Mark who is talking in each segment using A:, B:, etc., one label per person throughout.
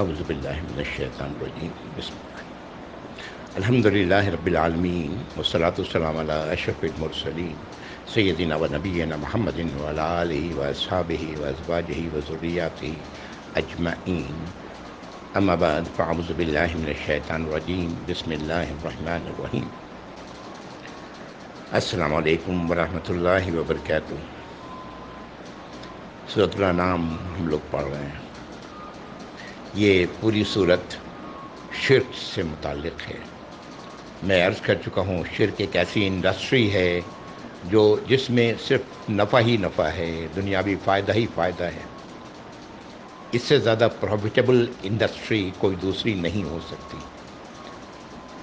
A: اعوذ باللہ من الشیطان الرجیم بسم اللہ الحمد للہ رب العالمین والصلاة والسلام علی اشرف المرسلین سیدنا و نبینا محمد وعلی آلہ واصحابہ وازواجہ وذریاتہ اجمعین اما بعد فاعوذ باللہ من الشیطان الرجیم بسم اللہ الرحمن الرحیم السلام علیکم ورحمۃ اللہ وبرکاتہ۔ سورۃ الانعام ہم لوگ پڑھ رہے ہیں۔ یہ پوری صورت شرک سے متعلق ہے۔ میں عرض کر چکا ہوں، شرک ایک ایسی انڈسٹری ہے جس میں صرف نفع ہی نفع ہے، دنیاوی فائدہ ہی فائدہ ہے۔ اس سے زیادہ پروفیٹیبل انڈسٹری کوئی دوسری نہیں ہو سکتی۔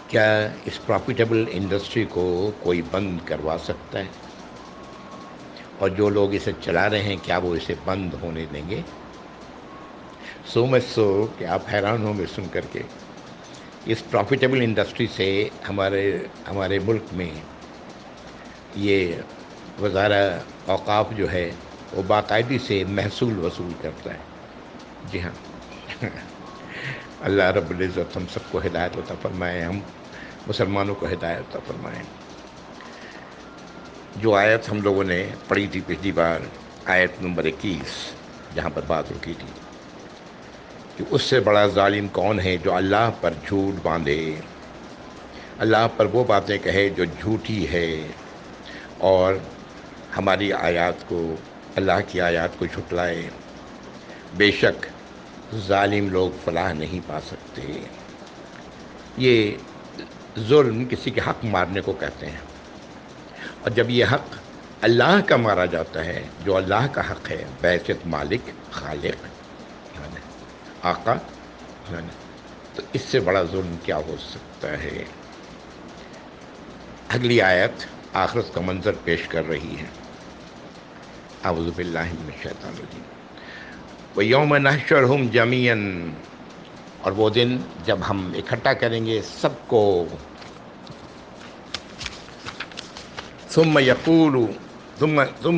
A: کیا اس پروفیٹیبل انڈسٹری کو کوئی بند کروا سکتا ہے؟ اور جو لوگ اسے چلا رہے ہیں، کیا وہ اسے بند ہونے دیں گے؟ سو مچ سو کہ آپ حیران ہوں گے سن کر کے۔ اس پروفیٹیبل انڈسٹری سے ہمارے ملک میں یہ وزارہ اوقاف جو ہے وہ باقاعدگی سے محصول وصول کرتا ہے۔ جی ہاں، اللہ رب العزت ہم سب کو ہدایت عطا فرمائے، ہم مسلمانوں کو ہدایت عطا فرمائے۔ جو آیت ہم لوگوں نے پڑھی تھی پچھلی بار، آیت نمبر 21، جہاں پر بات رکی تھی کہ اس سے بڑا ظالم کون ہے جو اللہ پر جھوٹ باندھے، اللہ پر وہ باتیں کہے جو جھوٹی ہے، اور ہماری آیات کو، اللہ کی آیات کو جھٹلائے۔ بے شک ظالم لوگ فلاح نہیں پا سکتے۔ یہ ظلم کسی کے حق مارنے کو کہتے ہیں، اور جب یہ حق اللہ کا مارا جاتا ہے، جو اللہ کا حق ہے بحیثیت مالک، خالق، آقا، تو اس سے بڑا ظلم کیا ہو سکتا ہے؟ اگلی آیت آخرت کا منظر پیش کر رہی ہے۔ اعوذ باللہ من الشیطان الرجیم۔ وَيَوْمَ نَحْشُرُهُمْ جَمِيعًا، اور وہ دن جب ہم اکٹھا کریں گے سب کو۔ ثم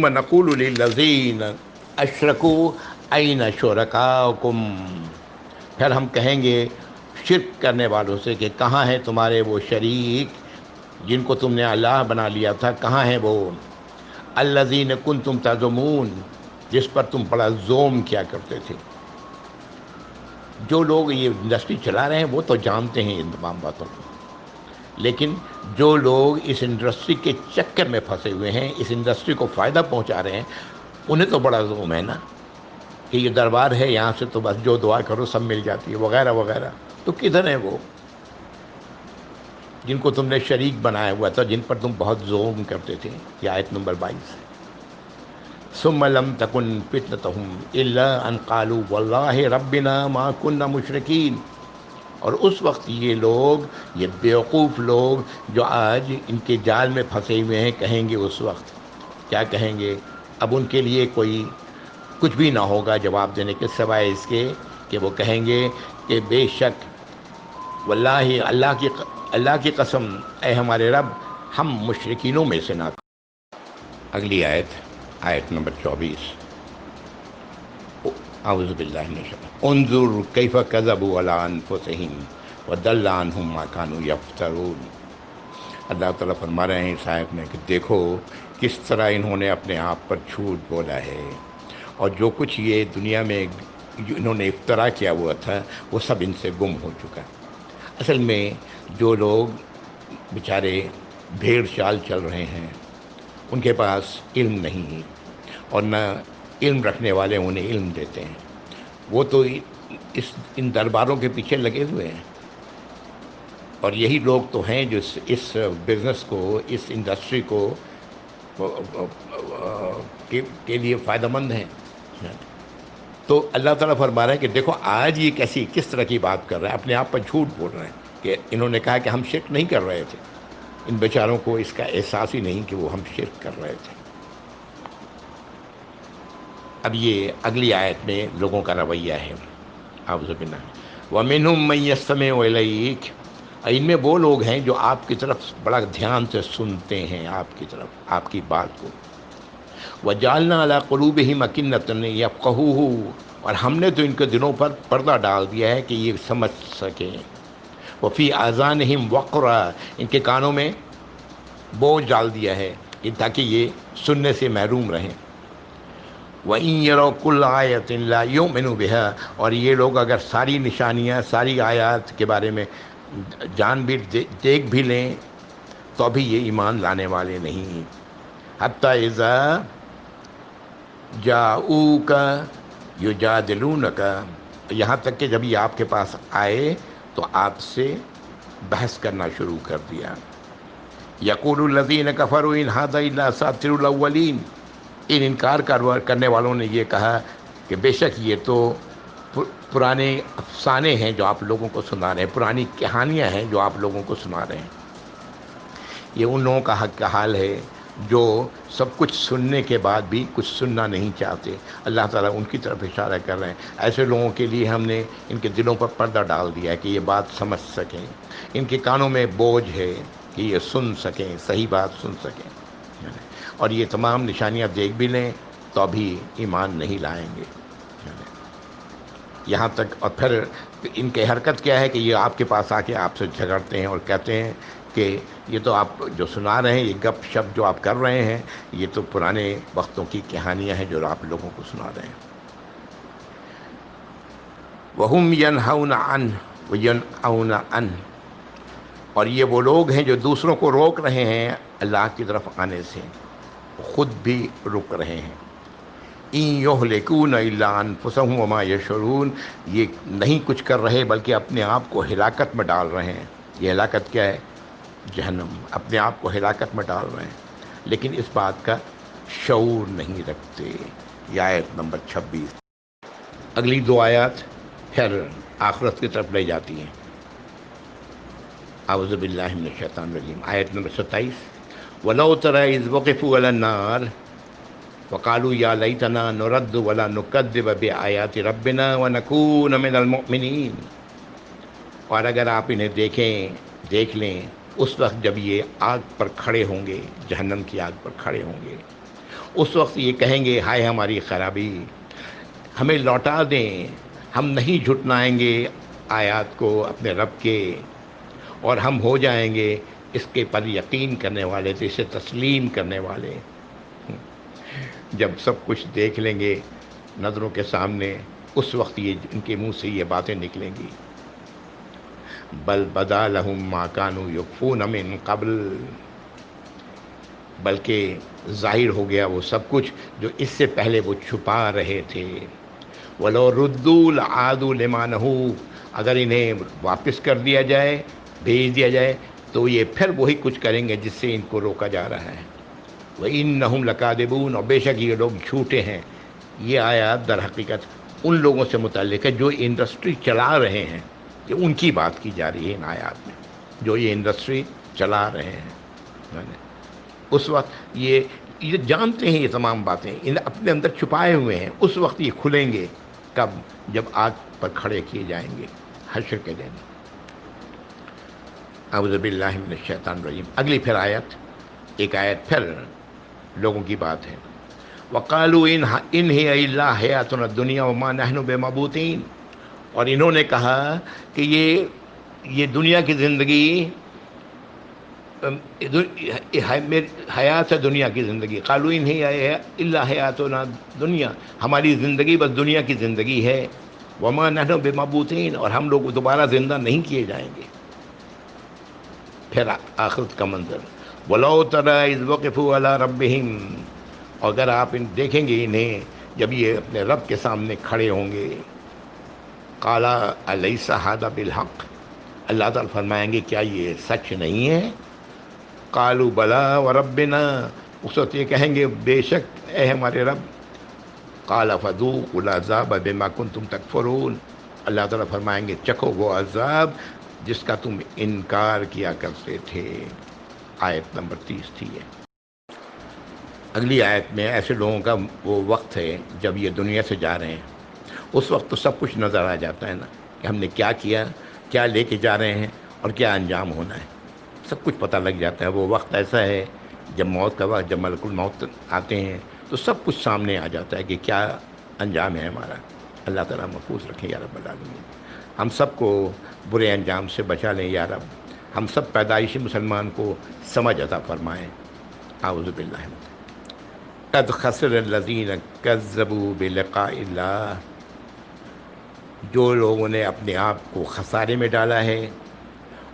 A: نقول للذین اشرکوا این شرکاؤکم، پھر ہم کہیں گے شرک کرنے والوں سے کہ کہاں ہیں تمہارے وہ شریک جن کو تم نے اللہ بنا لیا تھا، کہاں ہیں وہ؟ الذین کنتم تزعمون، جس پر تم بڑا زوم کیا کرتے تھے۔ جو لوگ یہ انڈسٹری چلا رہے ہیں وہ تو جانتے ہیں ان تمام باتوں کو، لیکن جو لوگ اس انڈسٹری کے چکر میں پھنسے ہوئے ہیں، اس انڈسٹری کو فائدہ پہنچا رہے ہیں، انہیں تو بڑا زوم ہے نا کہ یہ دربار ہے، یہاں سے تو بس جو دعا کرو سب مل جاتی ہے، وغیرہ وغیرہ۔ تو کدھر ہیں وہ جن کو تم نے شریک بنایا ہوا تھا، جن پر تم بہت زوم کرتے تھے؟ یہ آیت نمبر 22۔ ثم لم تکن فتنتهم الا ان قالوا واللہ ربنا ما كنا مشرکین، اور اس وقت یہ لوگ، یہ بیوقوف لوگ جو آج ان کے جال میں پھنسے ہوئے ہیں، کہیں گے اس وقت کیا کہیں گے؟ اب ان کے لیے کوئی کچھ بھی نہ ہوگا جواب دینے کے سوائے اس کے کہ وہ کہیں گے کہ بے شک واللہ، اللہ کی قسم، اے ہمارے رب، ہم مشرکینوں میں سے نہ تھے۔ اگلی آیت، آیت نمبر 24۔ اعوذ باللہ من الشیطان انظر کیف کذبوا علی انفسہم وضل عنہم ما کانوا یفترون۔ اللہ تعالیٰ فرما رہے ہیں اس آیت میں کہ دیکھو کس طرح انہوں نے اپنے آپ پر جھوٹ بولا ہے، اور جو کچھ یہ دنیا میں جو انہوں نے افترا کیا ہوا تھا وہ سب ان سے گم ہو چکا۔ اصل میں جو لوگ بیچارے بھیڑ چال چل رہے ہیں، ان کے پاس علم نہیں، اور نہ علم رکھنے والے انہیں علم دیتے ہیں، وہ تو ان درباروں کے پیچھے لگے ہوئے ہیں۔ اور یہی لوگ تو ہیں جو اس بزنس کو، اس انڈسٹری کو کے لیے فائدہ مند ہیں۔ تو اللہ تعالیٰ فرما رہے ہیں کہ دیکھو آج یہ کس طرح کی بات کر رہے ہیں، اپنے آپ پر جھوٹ بول رہے ہیں کہ انہوں نے کہا کہ ہم شرک نہیں کر رہے تھے۔ ان بیچاروں کو اس کا احساس ہی نہیں کہ وہ ہم شرک کر رہے تھے۔ اب یہ اگلی آیت میں لوگوں کا رویہ ہے۔ اعوذ باللہ۔ وَمِنْهُمْ مَنْ يَسْتَمِعُ إِلَيْكَ، ان میں وہ لوگ ہیں جو آپ کی طرف بڑا دھیان سے سنتے ہیں، آپ کی طرف، آپ کی بات کو۔ وَجَعَلْنَا عَلَىٰ قُلُوبِهِمْ أَكِنَّةً أَن يَفْقَهُوهُ، اور ہم نے تو ان کے دلوں پر پردہ ڈال دیا ہے کہ یہ سمجھ سکیں. وفی آذانہم وقرا، ان کے کانوں میں بوجھ ڈال دیا ہے کہ تاکہ یہ سننے سے محروم رہیں. وَإِن يَرَوْا كُلَّ آيَةٍ لَا يُؤْمِنُوا بِهَا، اور یہ لوگ اگر ساری نشانیاں، ساری آیات کے بارے میں جان بھی دیکھ بھی لیں تو بھی یہ ایمان لانے والے نہیں. حتیٰ اذا جاؤوک یجادلونک، یہاں تک کہ جب یہ آپ کے پاس آئے تو آپ سے بحث کرنا شروع کر دیا. یقول الذین کفروا ان ھذا الا اساطیر الاولین، ان انکار کرنے والوں نے یہ کہا کہ بے شک یہ تو پرانے افسانے ہیں جو آپ لوگوں کو سنا رہے ہیں، پرانی کہانیاں ہیں جو آپ لوگوں کو سنا رہے ہیں. یہ ان لوگوں کا حق کا حال ہے جو سب کچھ سننے کے بعد بھی کچھ سننا نہیں چاہتے. اللہ تعالیٰ ان کی طرف اشارہ کر رہے ہیں. ایسے لوگوں کے لیے ہم نے ان کے دلوں پر پردہ ڈال دیا ہے کہ یہ بات سمجھ سکیں، ان کے کانوں میں بوجھ ہے کہ یہ سن سکیں، صحیح بات سن سکیں. اور یہ تمام نشانیاں دیکھ بھی لیں تو بھی ایمان نہیں لائیں گے. یہاں تک، اور پھر ان کی حرکت کیا ہے کہ یہ آپ کے پاس آ کے آپ سے جھگڑتے ہیں اور کہتے ہیں کہ یہ تو آپ جو سنا رہے ہیں، یہ گپ شپ جو آپ کر رہے ہیں، یہ تو پرانے وقتوں کی کہانیاں ہیں جو آپ لوگوں کو سنا رہے ہیں. وَهُمْ يَنْهَوْنَ عَنْهُ وَيَنْأَوْنَ عَنْهُ، اور یہ وہ لوگ ہیں جو دوسروں کو روک رہے ہیں اللہ کی طرف آنے سے، خود بھی رک رہے ہیں. إِن يُهْلِكُونَ إِلَّا أَنفُسَهُمْ وَمَا يَشْعُرُونَ، یہ نہیں کچھ کر رہے بلکہ اپنے آپ کو ہلاکت میں ڈال رہے ہیں. یہ ہلاکت کیا ہے؟ جہنم. اپنے آپ کو ہلاکت میں ڈال رہے ہیں لیکن اس بات کا شعور نہیں رکھتے. یہ آیت نمبر 26. اگلی دو آیات پھر آخرت کی طرف لے جاتی ہیں. اعوذ باللہ من الشیطان الرجیم. آیت نمبر 27. وَلَوْ تَرَىٰ إِذْ وُقِفُوا عَلَى النَّارِ وَقَالُوا يَا لَيْتَنَا نُرَدُّ وَلَا نُكَذِّبَ بِآيَاتِ رَبِّنَا وَنَكُونَ مِنَ الْمُؤْمِنِينَ، اور اگر آپ انہیں دیکھ لیں اس وقت جب یہ آگ پر کھڑے ہوں گے، جہنم کی آگ پر کھڑے ہوں گے، اس وقت یہ کہیں گے ہائے ہماری خرابی، ہمیں لوٹا دیں، ہم نہیں جھٹلائیں گے آیات کو اپنے رب کے، اور ہم ہو جائیں گے اس کے پر یقین کرنے والے، تو اسے تسلیم کرنے والے. جب سب کچھ دیکھ لیں گے نظروں کے سامنے، اس وقت یہ ان کے منہ سے یہ باتیں نکلیں گی. بل بدا لہم ما کانوا یخفون من قبل، بلکہ ظاہر ہو گیا وہ سب کچھ جو اس سے پہلے وہ چھپا رہے تھے. وَلَوْ رُدُّوا لَعَادُوا لِمَا نَهُوا، اگر انہیں واپس کر دیا جائے، بھیج دیا جائے، تو یہ پھر وہی کچھ کریں گے جس سے ان کو روکا جا رہا ہے. وَإِنَّهُمْ لَكَاذِبُونَ، اور بے شک یہ لوگ جھوٹے ہیں. یہ آیات در حقیقت ان لوگوں سے متعلق ہے جو انڈسٹری چلا رہے ہیں، کہ ان کی بات کی جا رہی ہے ان آیات میں، جو یہ انڈسٹری چلا رہے ہیں. اس وقت یہ جانتے ہیں یہ تمام باتیں، ان اپنے اندر چھپائے ہوئے ہیں. اس وقت یہ کھلیں گے کب؟ جب آگ پر کھڑے کیے جائیں گے حشر کے دن. اعوذ باللہ من الشیطان الرجیم. اگلی پھر آیت، ایک آیت پھر لوگوں کی بات ہے. وَقَالُوا إِنْ هِيَ إِلَّا حَيَاتُنَا الدُّنْيَا وَمَا نَحْنُ بِمَبْعُوثِينَ، اور انہوں نے کہا کہ یہ دنیا کی زندگی، حیات ہے دنیا کی زندگی. قالوا إِنْ هِيَ إِلَّا حَيَاتُنَا الدُّنْيَا، ہماری زندگی بس دنیا کی زندگی ہے. وَمَا نَحْنُ بِمَبْعُوثِينَ، اور ہم لوگ دوبارہ زندہ نہیں کیے جائیں گے. پھر آخرت کا منظر. وَلَوْ تَرَىٰ إِذْ وُقِفُوا عَلَىٰ رَبِّهِمْ، اگر آپ دیکھیں گے انہیں جب یہ اپنے رب کے سامنے کھڑے ہوں گے. قَالَ أَلَيْسَ هَٰذَا بِالْحَقِّ، اللہ تعالیٰ فرمائیں گے کیا یہ سچ نہیں ہے؟ قَالُوا بَلَىٰ وَرَبِّنَا، اس وقت یہ کہیں گے بے شک اے ہمارے رب. قَالَ فَذُوقُوا الْعَذَابَ بِمَا كُنتُمْ تَكْفُرُونَ، اللہ تعالیٰ فرمائیں گے چکھو وہ عذاب جس کا تم انکار کیا کرتے تھے. آیت نمبر 30 تھی ہے. اگلی آیت میں ایسے لوگوں کا وہ وقت ہے جب یہ دنیا سے جا رہے ہیں. اس وقت تو سب کچھ نظر آ جاتا ہے نا، کہ ہم نے کیا کیا، کیا لے کے جا رہے ہیں اور کیا انجام ہونا ہے، سب کچھ پتہ لگ جاتا ہے. وہ وقت ایسا ہے جب موت کا وقت، جب ملک الموت آتے ہیں تو سب کچھ سامنے آ جاتا ہے کہ کیا انجام ہے ہمارا. اللہ تعالیٰ محفوظ رکھیں یا رب العالمین، ہم سب کو برے انجام سے بچا لیں یا رب، ہم سب پیدائشی مسلمان کو سمجھ عطا فرمائیں۔ اعوذ باللہ قد خسر الذین کذبوا بلقاء اللہ، جو لوگوں نے اپنے آپ کو خسارے میں ڈالا ہے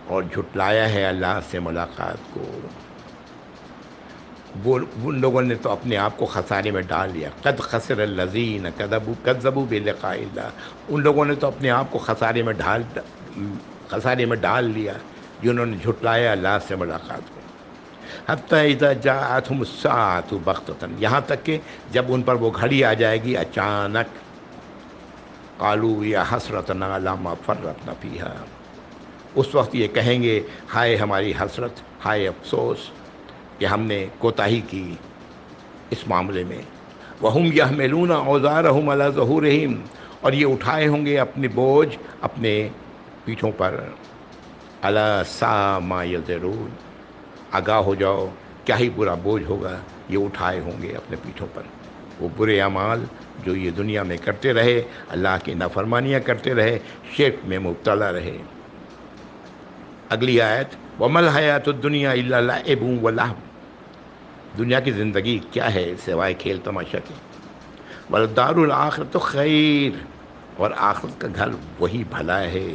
A: اور جھٹلایا ہے اللہ سے ملاقات کو، وہ ان لوگوں نے تو اپنے آپ کو خسارے میں ڈال لیا۔ قد خسر الذین کذبوا بلقاء اللہ، ان لوگوں نے تو اپنے آپ کو خسارے میں ڈال لیا جنہوں نے جھٹلایا اللہ سے ملاقات کو۔ حتیٰ اذا جاءتہم الساعۃ بغتۃ، یہاں تک کہ جب ان پر وہ گھڑی آ جائے گی اچانک، قالوا یا حسرتنا علی ما فرطنا فیہا، اس وقت یہ کہیں گے ہائے ہماری حسرت، ہائے افسوس کہ ہم نے کوتاہی کی اس معاملے میں۔ وَهُمْ يَحْمِلُونَ أَوْزَارَهُمْ عَلَى ظُهُورِهِمْ، اور یہ اٹھائے ہوں گے اپنے بوجھ اپنے پیٹھوں پر۔ أَلَا سَاءَ مَا يَزِرُونَ، آگاہ ہو جاؤ کیا ہی برا بوجھ ہوگا یہ اٹھائے ہوں گے اپنے پیٹھوں پر، وہ برے اعمال جو یہ دنیا میں کرتے رہے، اللہ کی نافرمانیاں کرتے رہے، شرک میں مبتلا رہے۔ اگلی آیت، وَمَا الْحَيَاةُ الدُّنْيَا إِلَّا لَعِبٌ وَلَهْوٌ، دنیا کی زندگی کیا ہے سوائے کھیل تماشا کے۔ وَالدَّارُ الْآخِرَةُ خَيْرٌ، اور آخرت کا گھر وہی بھلا ہے،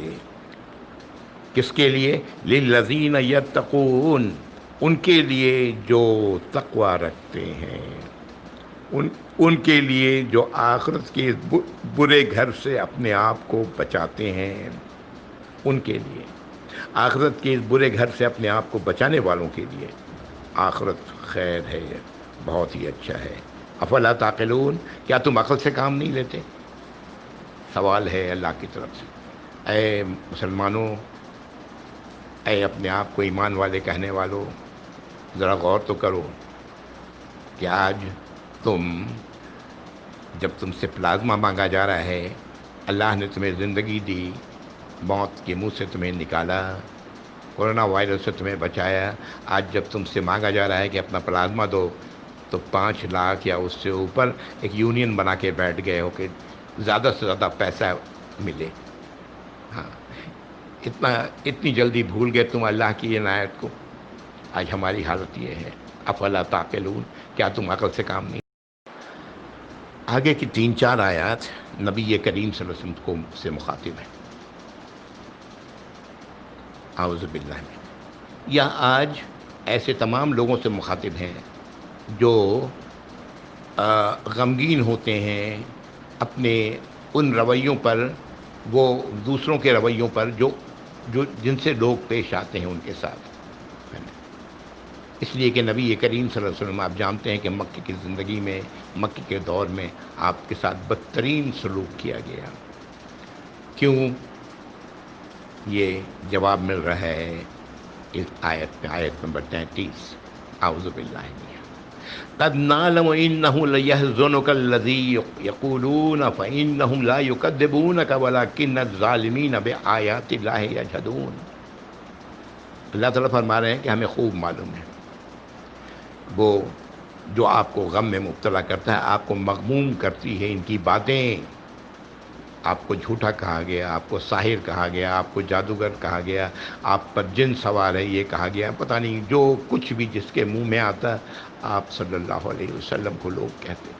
A: کس کے لیے؟ لِلَّذِينَ يَتَّقُونَ، ان کے لیے جو تقوی رکھتے ہیں، ان کے لیے جو آخرت کے برے گھر سے اپنے آپ کو بچاتے ہیں، ان کے لیے آخرت کے اس برے گھر سے اپنے آپ کو بچانے والوں کے لیے آخرت خیر ہے، بہت ہی اچھا ہے۔ افلا تعقلون، کیا تم عقل سے کام نہیں لیتے؟ سوال ہے اللہ کی طرف سے۔ اے مسلمانوں، اے اپنے آپ کو ایمان والے کہنے والوں، ذرا غور تو کرو کہ آج جب تم سے پلازما مانگا جا رہا ہے، اللہ نے تمہیں زندگی دی، موت کے منہ سے تمہیں نکالا، کورونا وائرس سے تمہیں بچایا، آج جب تم سے مانگا جا رہا ہے کہ اپنا پلازما دو، تو 5 لاکھ یا اس سے اوپر ایک یونین بنا کے بیٹھ گئے ہو کہ زیادہ سے زیادہ پیسہ ملے۔ ہاں، اتنی جلدی بھول گئے تم اللہ کی عنایت کو۔ آج ہماری حالت یہ ہے، افلا تعقلون، کیا تم عقل سے کام نہیں؟ آگے کی 3-4 آیات نبی کریم صلی اللہ علیہ وسلم سے مخاطب ہیں۔ اعوذ باللہ من، یا آج ایسے تمام لوگوں سے مخاطب ہیں جو غمگین ہوتے ہیں اپنے ان رویوں پر، وہ دوسروں کے رویوں پر جو جن سے لوگ پیش آتے ہیں ان کے ساتھ، اس لیے کہ نبی کریم صلی اللہ علیہ وسلم آپ جانتے ہیں کہ مکے کی زندگی میں، مکے کے دور میں آپ کے ساتھ بدترین سلوک کیا گیا۔ کیوں؟ یہ جواب مل رہا ہے اس آیت میں، آیت نمبر 33۔ اعوذ باللہ من، قد نعلم انه ليحزنك الذي يقولون فانهم لا يكذبونك ولكن الظالمين بآيات الله يجحدون۔ اللہ تعالیٰ فرما رہے ہیں کہ ہمیں خوب معلوم ہے وہ جو آپ کو غم میں مبتلا کرتا ہے، آپ کو مغموم کرتی ہے ان کی باتیں، آپ کو جھوٹا کہا گیا، آپ کو ساحر کہا گیا، آپ کو جادوگر کہا گیا، آپ پر جن سوار ہے یہ کہا گیا، پتہ نہیں جو کچھ بھی جس کے منہ میں آتا آپ صلی اللہ علیہ وسلم کو لوگ کہتے۔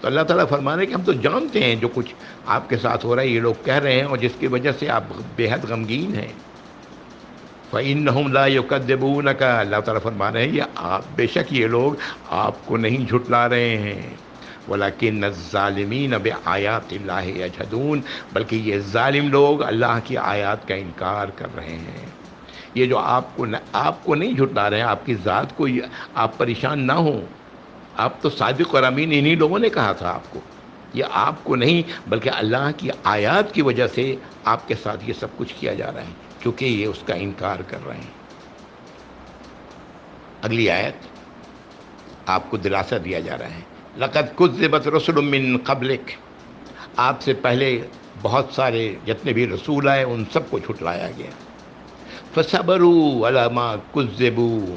A: تو اللہ تعالیٰ فرما رہے ہیں کہ ہم تو جانتے ہیں جو کچھ آپ کے ساتھ ہو رہا ہے، یہ لوگ کہہ رہے ہیں، اور جس کی وجہ سے آپ بے حد غمگین ہیں۔ فَإِنَّهُمْ لَا يُكَذِّبُونَكَ، اللہ تعالیٰ فرما رہے ہیں یہ بے شک یہ لوگ آپ کو نہیں جھٹلا رہے ہیں، وَلَكِنَّ الظَّالِمِينَ بِآيَاتِ اللَّهِ يَجْحَدُونَ، بلکہ یہ ظالم لوگ اللہ کی آیات کا انکار کر رہے ہیں۔ یہ جو آپ کو نہیں جھٹلا رہے ہیں، آپ کی ذات کو آپ پریشان نہ ہوں، آپ تو صادق اور امین انہی لوگوں نے کہا تھا آپ کو، یہ آپ کو نہیں بلکہ اللہ کی آیات کی وجہ سے آپ کے ساتھ یہ سب کچھ کیا جا رہا ہے، کیونکہ یہ اس کا انکار کر رہے ہیں۔ اگلی آیت آپ کو دلاسا دیا جا رہا ہے، لَقَدْ كُذِّبَتْ رُسُلٌ مِّن قَبْلِكَ، آپ سے پہلے بہت سارے جتنے بھی رسول آئے ان سب کو جھٹلایا گیا۔ فَصَبَرُوا عَلَىٰ مَا كُذِّبُوا،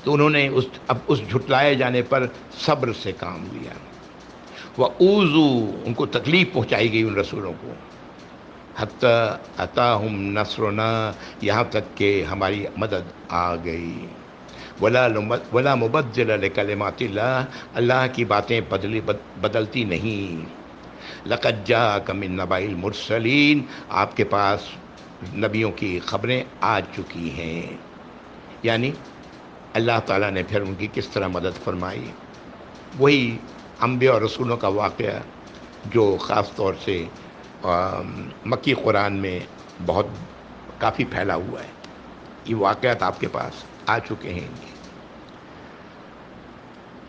A: تو انہوں نے اس جھٹلائے جانے پر صبر سے کام لیا۔ وَأُوذُوا، ان کو تکلیف پہنچائی گئی ان رسولوں کو، حتی اتاہم نصرنا، یہاں تک کہ ہماری مدد آ گئی، ولا مبدل لکلمات اللہ، اللہ کی باتیں بدلتی نہیں، لقد جاءک من نبأ المرسلین، آپ کے پاس نبیوں کی خبریں آ چکی ہیں، یعنی اللہ تعالیٰ نے پھر ان کی کس طرح مدد فرمائی، وہی انبیاء اور رسولوں کا واقعہ جو خاص طور سے مکی قرآن میں بہت کافی پھیلا ہوا ہے، یہ واقعات آپ کے پاس آ چکے ہیں۔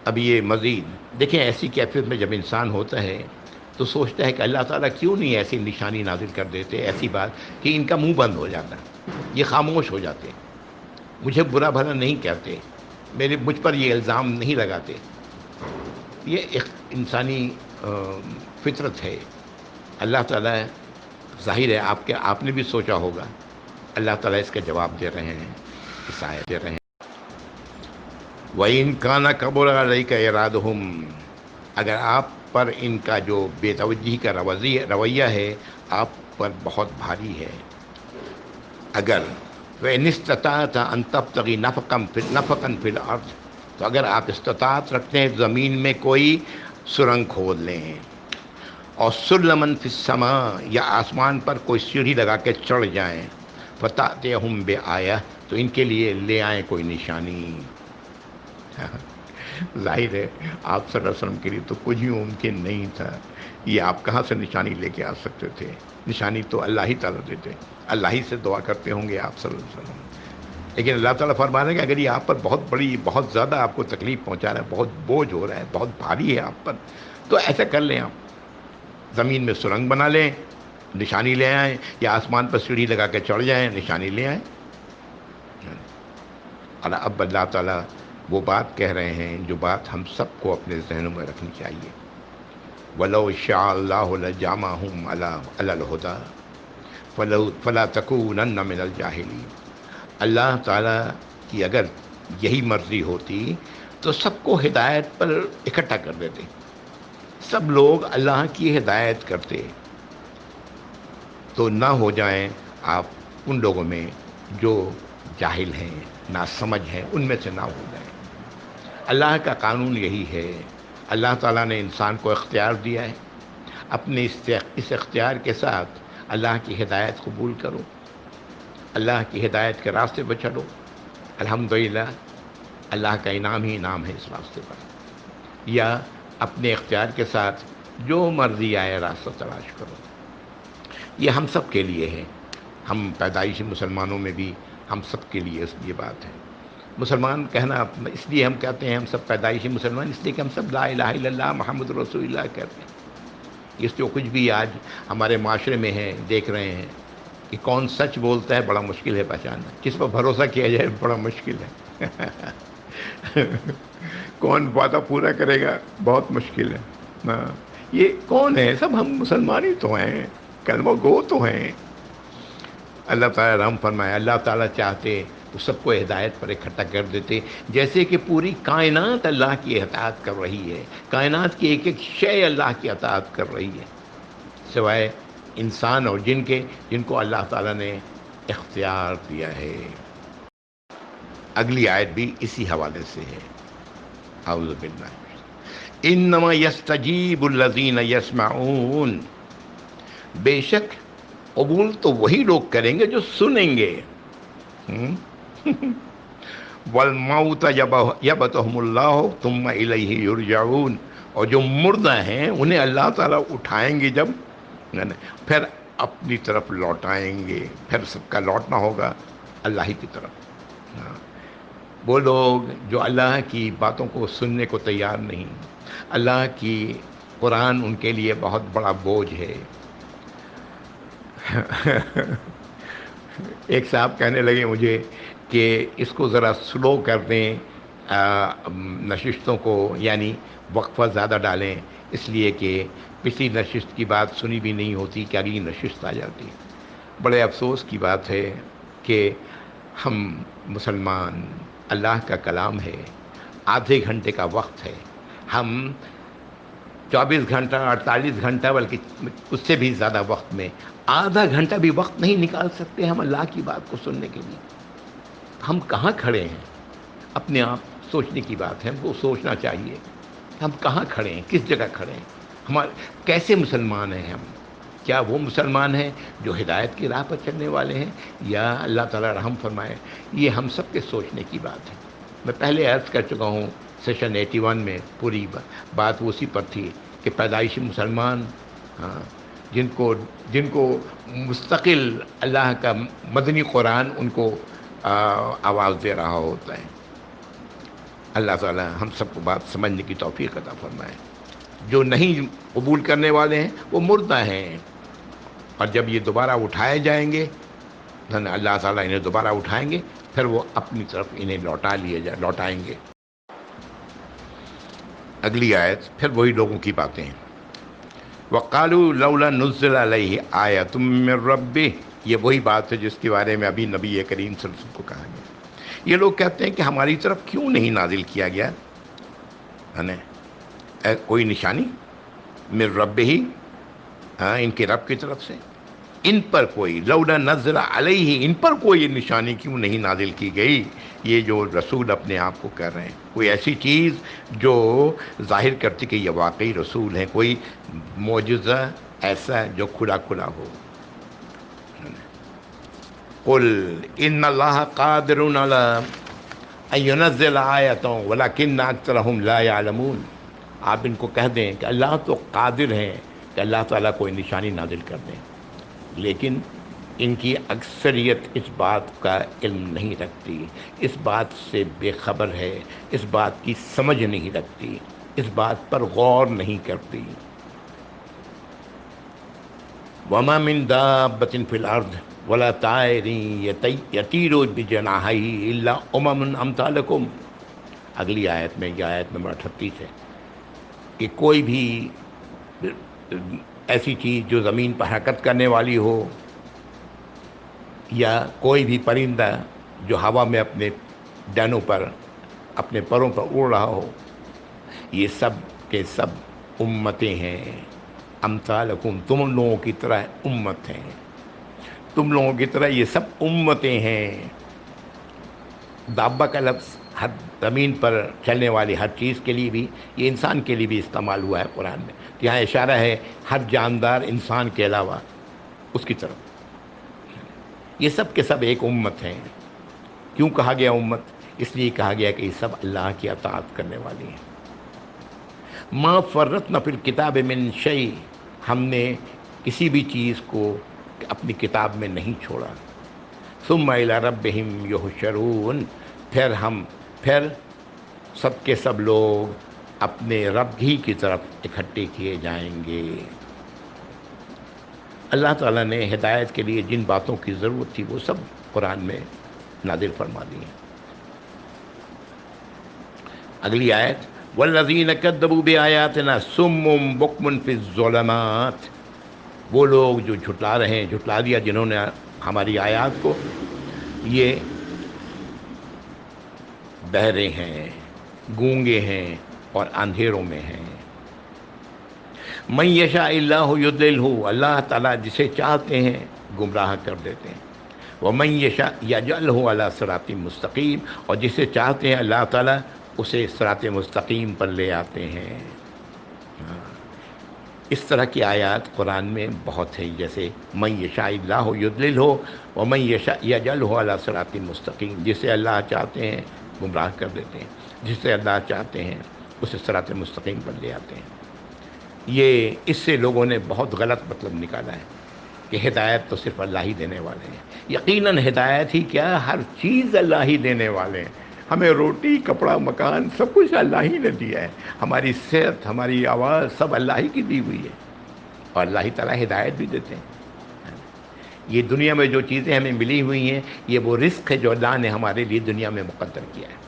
A: اب یہ مزید دیکھیں، ایسی کیفیت میں جب انسان ہوتا ہے تو سوچتا ہے کہ اللہ تعالیٰ کیوں نہیں ایسی نشانی نازل کر دیتے، ایسی بات کہ ان کا منہ بند ہو جاتا، یہ خاموش ہو جاتے، مجھے برا بھلا نہیں کہتے، مجھ پر یہ الزام نہیں لگاتے۔ یہ ایک انسانی فطرت ہے۔ اللہ تعالیٰ ظاہر ہے آپ نے بھی سوچا ہوگا، اللہ تعالیٰ اس کا جواب دے رہے ہیں، اس آیت دے رہے ہیں، وَإِن كَانَ كَبُرَ عَلَيْكَ إِعْرَاضُهُمْ، اگر آپ پر ان کا جو بے توجہی کا رویہ ہے آپ پر بہت بھاری ہے، اگر وَإِنِ اسْتَطَعْتَ أَن تَبْتَغِي نَفَقًا فِي الْأَرْضِ، تو اگر آپ استطاعت رکھتے ہیں زمین میں کوئی سرنگ کھود لیں، اور سلمًا فی السماء، یا آسمان پر کوئی سیڑھی لگا کے چڑھ جائیں، فَتَأْتِيَهُم بِآیَةٍ، تو ان کے لیے لے آئیں کوئی نشانی۔ ظاہر ہے آپ صلی اللہ علیہ وسلم کے لیے تو کچھ ہی ممکن نہیں تھا، یہ آپ کہاں سے نشانی لے کے آ سکتے تھے؟ نشانی تو اللہ ہی تعالیٰ دیتے، اللہ ہی سے دعا کرتے ہوں گے آپ صلی اللہ علیہ وسلم، لیکن اللہ تعالیٰ فرما رہے ہیں کہ اگر یہ آپ پر بہت زیادہ آپ کو تکلیف پہنچا رہا ہے، بہت بوجھ ہو رہا ہے، بہت بھاری ہے آپ پر، تو ایسا کر لیں، آپ زمین میں سرنگ بنا لیں، نشانی لے آئیں، یا آسمان پر سیڑھی لگا کے چڑھ جائیں، نشانی لے آئیں۔ اور اب اللہ تعالیٰ وہ بات کہہ رہے ہیں جو بات ہم سب کو اپنے ذہنوں میں رکھنی چاہیے، وَلَوْ شَاءَ اللَّهُ لَجَمَعَهُمْ عَلَى الْهُدَىٰ فَلَا تَكُونَنَّ مِنَ الْجَاهِلِينَ، اللہ تعالیٰ کی اگر یہی مرضی ہوتی تو سب کو ہدایت پر اکٹھا کر دیتے، سب لوگ اللہ کی ہدایت کرتے، تو نہ ہو جائیں آپ ان لوگوں میں جو جاہل ہیں، ناسمجھ ہیں، ان میں سے نہ ہو جائیں۔ اللہ کا قانون یہی ہے، اللہ تعالیٰ نے انسان کو اختیار دیا ہے، اپنے اس اختیار کے ساتھ اللہ کی ہدایت قبول کرو، اللہ کی ہدایت کے راستے پر چلو، الحمدللہ اللہ کا انعام ہی انعام ہے اس راستے پر، یا اپنے اختیار کے ساتھ جو مرضی آئے راستہ تلاش کرو۔ یہ ہم سب کے لیے ہے، ہم پیدائشی مسلمانوں میں بھی ہم سب کے لیے یہ بات ہے۔ مسلمان کہنا اس لیے ہم کہتے ہیں ہم سب پیدائشی مسلمان، اس لیے کہ ہم سب لا الہ الا اللہ محمد رسول اللہ کہتے ہیں۔ اس جو کچھ بھی آج ہمارے معاشرے میں ہے دیکھ رہے ہیں کہ کون سچ بولتا ہے بڑا مشکل ہے پہچاننا، کس پر بھروسہ کیا جائے بڑا مشکل ہے کون وعدہ پورا کرے گا بہت مشکل ہے۔ ہاں، یہ کون ہے؟ سب ہم مسلمان ہی تو ہیں، کلمہ گو تو ہیں۔ اللہ تعالیٰ رحم فرمائے، اللہ تعالیٰ چاہتے تو سب کو ہدایت پر اکٹھا کر دیتے، جیسے کہ پوری کائنات اللہ کی اطاعت کر رہی ہے، کائنات کی ایک ایک شے اللہ کی اطاعت کر رہی ہے، سوائے انسان اور جن کے، جن کو اللہ تعالیٰ نے اختیار دیا ہے۔ اگلی آیت بھی اسی حوالے سے ہے، اعوذ باللہ، انما یستجیب الذین یسمعون، بے شک قبول تو وہی لوگ کریں گے جو سنیں گے، والموت یبعثہم اللہ ثم الیہ یرجعون، اور جو مردہ ہیں انہیں اللہ تعالیٰ اٹھائیں گے جب، پھر اپنی طرف لوٹائیں گے، پھر سب کا لوٹنا ہوگا اللہ ہی کی طرف۔ وہ لوگ جو اللہ کی باتوں کو سننے کو تیار نہیں، اللہ کی قرآن ان کے لیے بہت بڑا بوجھ ہے۔ ایک صاحب کہنے لگے مجھے کہ اس کو ذرا سلو کر دیں، نشستوں کو، یعنی وقفہ زیادہ ڈالیں، اس لیے کہ پچھلی نشست کی بات سنی بھی نہیں ہوتی کہ اگلی نشست آ جاتی۔ بڑے افسوس کی بات ہے کہ ہم مسلمان، اللہ کا کلام ہے، آدھے گھنٹے کا وقت ہے، ہم 24 گھنٹہ 48 گھنٹہ بلکہ اس سے بھی زیادہ وقت میں آدھا گھنٹہ بھی وقت نہیں نکال سکتے ہم اللہ کی بات کو سننے کے لیے؟ ہم کہاں کھڑے ہیں؟ اپنے آپ سوچنے کی بات ہے، ہم کو سوچنا چاہیے ہم کہاں کھڑے ہیں، کس جگہ کھڑے ہیں، ہمارے کیسے مسلمان ہیں ہم؟ کیا وہ مسلمان ہیں جو ہدایت کی راہ پر چلنے والے ہیں، یا اللہ تعالیٰ رحم فرمائے؟ یہ ہم سب کے سوچنے کی بات ہے۔ میں پہلے عرض کر چکا ہوں، سیشن 81 میں پوری بات اسی پر تھی کہ پیدائشی مسلمان، ہاں، جن کو مستقل اللہ کا مدنی قرآن ان کو آواز دے رہا ہوتا ہے۔ اللہ تعالیٰ ہم سب کو بات سمجھنے کی توفیق عطا فرمائے۔ جو نہیں قبول کرنے والے ہیں وہ مردہ ہیں، اور جب یہ دوبارہ اٹھائے جائیں گے، اللہ تعالیٰ انہیں دوبارہ اٹھائیں گے، پھر وہ اپنی طرف انہیں لوٹائیں گے۔ اگلی آیت پھر وہی لوگوں کی باتیں ہیں۔ وَقَالُوا لَوْلَا نُزِّلَ عَلَيْهِ آیَةٌ مِّن رَّبِّهِ، یہ وہی بات ہے جس کے بارے میں ابھی نبی کریم صلی اللہ علیہ وسلم کو کہا گیا۔ یہ لوگ کہتے ہیں کہ ہماری طرف کیوں نہیں نازل کیا گیا کوئی نشانی من ربہ، ہاں، ان کے رب کی طرف سے، ان پر کوئی لولا نزل علیہ، ان پر کوئی نشانی کیوں نہیں نازل کی گئی؟ یہ جو رسول اپنے آپ کو کر رہے ہیں، کوئی ایسی چیز جو ظاہر کرتی کہ یہ واقعی رسول ہیں، کوئی معجزہ ایسا جو کھلا کھلا ہو۔ قل ان اللہ قادر علی ان ينزل آیۃ ولکن اکثرهم لا يعلمون، آپ ان کو کہہ دیں کہ اللہ تو قادر ہیں کہ اللہ تعالیٰ کوئی نشانی نازل کر دیں، لیکن ان کی اکثریت اس بات کا علم نہیں رکھتی، اس بات سے بے خبر ہے، اس بات کی سمجھ نہیں رکھتی، اس بات پر غور نہیں کرتی۔ وَمَا مِن دَابَّةٍ فِي الْأَرْضِ وَلَا طَائِرٍ يَطِيرُ بِجَنَاحَيْهِ إِلَّا أُمَمٌ أَمْثَالُكُمْ، اگلی آیت میں، یہ آیت نمبر 38 ہے، کہ کوئی بھی ایسی چیز جو زمین پر حرکت کرنے والی ہو، یا کوئی بھی پرندہ جو ہوا میں اپنے ڈینوں پر، اپنے پروں پر اڑ رہا ہو، یہ سب کے سب امتیں ہیں، امثالکم، تم لوگوں کی طرح امت ہیں، تم لوگوں کی طرح یہ سب امتیں ہیں۔ دابہ کا لفظ ہر زمین پر چلنے والی ہر چیز کے لیے بھی، یہ انسان کے لیے بھی استعمال ہوا ہے قرآن میں، یہاں اشارہ ہے ہر جاندار انسان کے علاوہ اس کی طرف۔ یہ سب کے سب ایک امت ہیں۔ کیوں کہا گیا امت؟ اس لیے کہا گیا کہ یہ سب اللہ کی اطاعت کرنے والی ہیں۔ ما فرطنا فی الکتاب من شیء، ہم نے کسی بھی چیز کو اپنی کتاب میں نہیں چھوڑا۔ ثم الی ربہم یحشرون، پھر سب کے سب لوگ اپنے رب ہی کی طرف اکٹھے کیے جائیں گے۔ اللہ تعالیٰ نے ہدایت کے لیے جن باتوں کی ضرورت تھی وہ سب قرآن میں نازل فرما دی ہیں۔ اگلی آیت، والذین کذبوا بآیاتنا صم بکم فی الظلمات، وہ لوگ جو جھٹلا دیا جنہوں نے ہماری آیات کو، یہ بہرے ہیں، گونگے ہیں اور اندھیروں میں ہیں۔ من یشاء اللہ یضللہ، اللہ تعالیٰ جسے چاہتے ہیں گمراہ کر دیتے ہیں، ومن یشاء یجعلہ علی صراط مستقیم، اور جسے چاہتے ہیں اللہ تعالیٰ اسے صراط مستقیم پر لے آتے ہیں۔ اس طرح کی آیات قرآن میں بہت ہیں، جیسے من یشاء اللہ یضللہ ومن یشاء یجعلہ علی صراط مستقیم، جسے اللہ چاہتے ہیں گمراہ کر دیتے ہیں، جسے اللہ چاہتے ہیں اسے صراط مستقیم پر لے آتے ہیں۔ یہ اس سے لوگوں نے بہت غلط مطلب نکالا ہے کہ ہدایت تو صرف اللہ ہی دینے والے ہیں۔ یقیناً ہدایت ہی کیا، ہر چیز اللہ ہی دینے والے ہیں۔ ہمیں روٹی، کپڑا، مکان سب کچھ اللہ ہی نے دیا ہے، ہماری صحت، ہماری آواز سب اللہ ہی کی دی ہوئی ہے، اور اللہ تعالیٰ ہدایت بھی دیتے ہیں۔ یہ دنیا میں جو چیزیں ہمیں ملی ہوئی ہیں، یہ وہ رزق ہے جو اللہ نے ہمارے لیے دنیا میں مقدر کیا ہے۔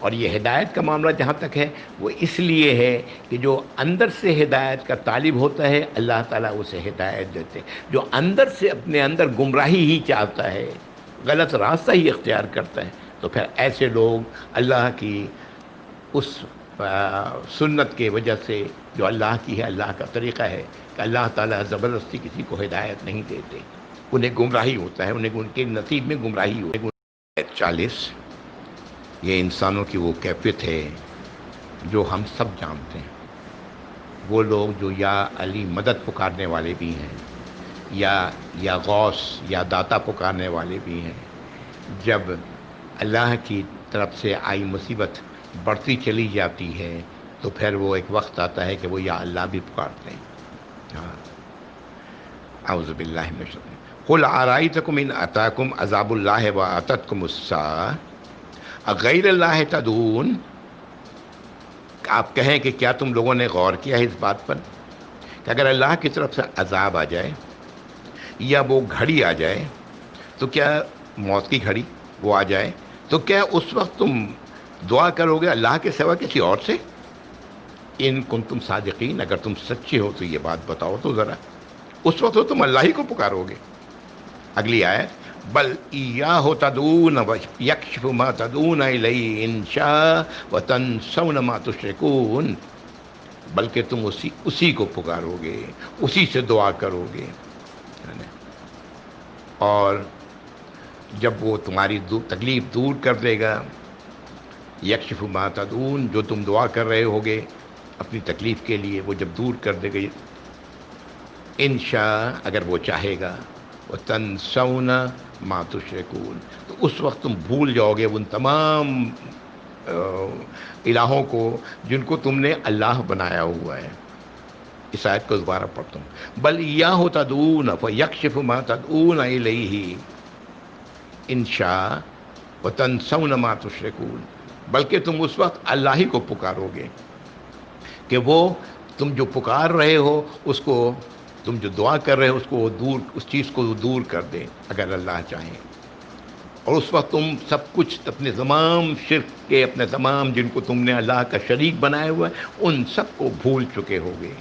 A: اور یہ ہدایت کا معاملہ جہاں تک ہے، وہ اس لیے ہے کہ جو اندر سے ہدایت کا طالب ہوتا ہے اللہ تعالیٰ اسے ہدایت دیتے ہیں۔ جو اندر سے اپنے اندر گمراہی ہی چاہتا ہے، غلط راستہ ہی اختیار کرتا ہے، تو پھر ایسے لوگ اللہ کی اس سنت کے وجہ سے جو اللہ کی ہے، اللہ کا طریقہ ہے کہ اللہ تعالیٰ زبردستی کسی کو ہدایت نہیں دیتے، انہیں گمراہی ہوتا ہے، انہیں ان کے نصیب میں گمراہی ہوتی ہے۔ 40 یہ انسانوں کی وہ کیفیت ہے جو ہم سب جانتے ہیں۔ وہ لوگ جو یا علی مدد پکارنے والے بھی ہیں، یا غوث یا داتا پکارنے والے بھی ہیں، جب اللہ کی طرف سے آئی مصیبت بڑھتی چلی جاتی ہے تو پھر وہ ایک وقت آتا ہے کہ وہ یا اللہ بھی پکارتے ہیں۔ ہاں، اعوذ باللہ من الشیطان۔ قل ارائیتکم ان اتاکم عذاب اللہ واتتکم الساعۃ اغیر اللہ تدعون، آپ کہیں کہ کیا تم لوگوں نے غور کیا ہے اس بات پر کہ اگر اللہ کی طرف سے عذاب آ جائے یا وہ گھڑی آ جائے، تو کیا موت کی گھڑی وہ آ جائے تو کیا اس وقت تم دعا کرو گے اللہ کے سوا کسی اور سے؟ ان کنتم صادقین، اگر تم سچے ہو تو یہ بات بتاؤ تو ذرا، اس وقت تو تم اللہ ہی کو پکارو گے۔ اگلی آیت، بل ایاہ تدعون یکشف ما تدعون الیہ ان شاء وتنسون ما تشرکون، بلکہ تم اسی کو پکارو گے، اسی سے دعا کرو گے، اور جب وہ تمہاری تکلیف دور کر دے گا، یکشف ما تدعون، جو تم دعا کر رہے ہوگے اپنی تکلیف کے لیے، وہ جب دور کر دے گا انشاء، اگر وہ چاہے گا، وتنسون ما تشرکون، تو اس وقت تم بھول جاؤ گے ان تمام الہوں کو جن کو تم نے اللہ بنایا ہوا ہے۔ اس آیت کو دوبارہ پڑھتا ہوں، بل ایاہ تدعون فیکشف ما تدعون الیہ ان شاء وتنسون ما تشرکون، بلکہ تم اس وقت اللہ ہی کو پکارو گے کہ وہ تم جو پکار رہے ہو اس کو، تم جو دعا کر رہے ہو اس کو وہ دور، اس چیز کو وہ دور کر دے اگر اللہ چاہے، اور اس وقت تم سب کچھ اپنے تمام شرک کے، اپنے تمام جن کو تم نے اللہ کا شریک بنایا ہوا ہے ان سب کو بھول چکے ہوگے۔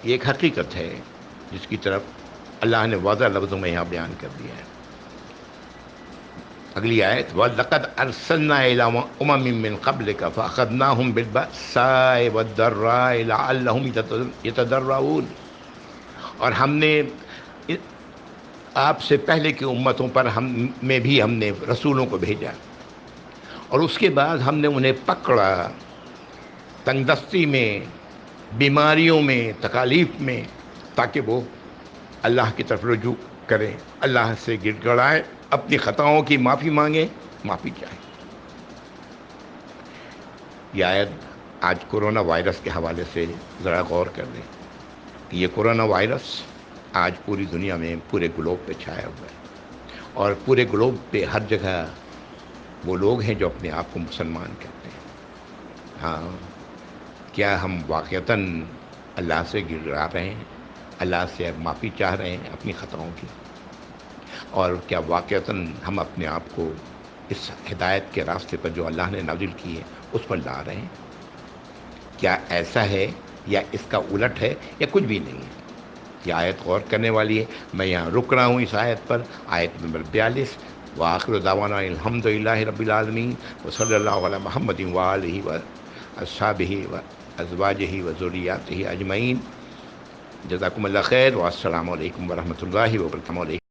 A: یہ ایک حقیقت ہے جس کی طرف اللہ نے واضح لفظوں میں یہاں بیان کر دیا ہے۔ اگلی آیت، وَلَقَدْ أَرْسَلْنَا إِلَىٰ أُمَمٍ مِّن قَبْلِكَ فَأَخَذْنَاهُم بِالْبَأْسَاءِ وَالضَّرَّاءِ لَعَلَّهُمْ يَتَضَرَّعُونَ، اور ہم نے آپ سے پہلے کی امتوں پر ہم نے رسولوں کو بھیجا، اور اس کے بعد ہم نے انہیں پکڑا تنگ دستی میں، بیماریوں میں، تکالیف میں، تاکہ وہ اللہ کی طرف رجوع کریں، اللہ سے گڑ گڑائیں، اپنی خطاؤں کی معافی مانگیں، معافی چاہیں۔ یہ آیت آج کورونا وائرس کے حوالے سے ذرا غور کر لیں کہ یہ کورونا وائرس آج پوری دنیا میں، پورے گلوب پہ چھایا ہوا ہے، اور پورے گلوب پہ ہر جگہ وہ لوگ ہیں جو اپنے آپ کو مسلمان کہتے ہیں۔ ہاں، کیا ہم واقعتاً اللہ سے گڑگڑا رہے ہیں، اللہ سے معافی چاہ رہے ہیں اپنی خطاؤں کی، اور کیا واقعتاً ہم اپنے آپ کو اس ہدایت کے راستے پر جو اللہ نے نازل کی ہے اس پر لا رہے ہیں؟ کیا ایسا ہے یا اس کا الٹ ہے یا کچھ بھی نہیں ہے؟ یہ آیت غور کرنے والی ہے۔ میں یہاں رک رہا ہوں اس آیت پر، آیت نمبر 42، وآخر دعوانا الحمد للہ رب العالمین وصلی اللہ علی محمد وآلہ واصحابہ وازواجہ وذریاتہ اجمعین۔ جزاکم اللہ خیر، والسلام علیکم ورحمۃ اللہ وبرکاتہ۔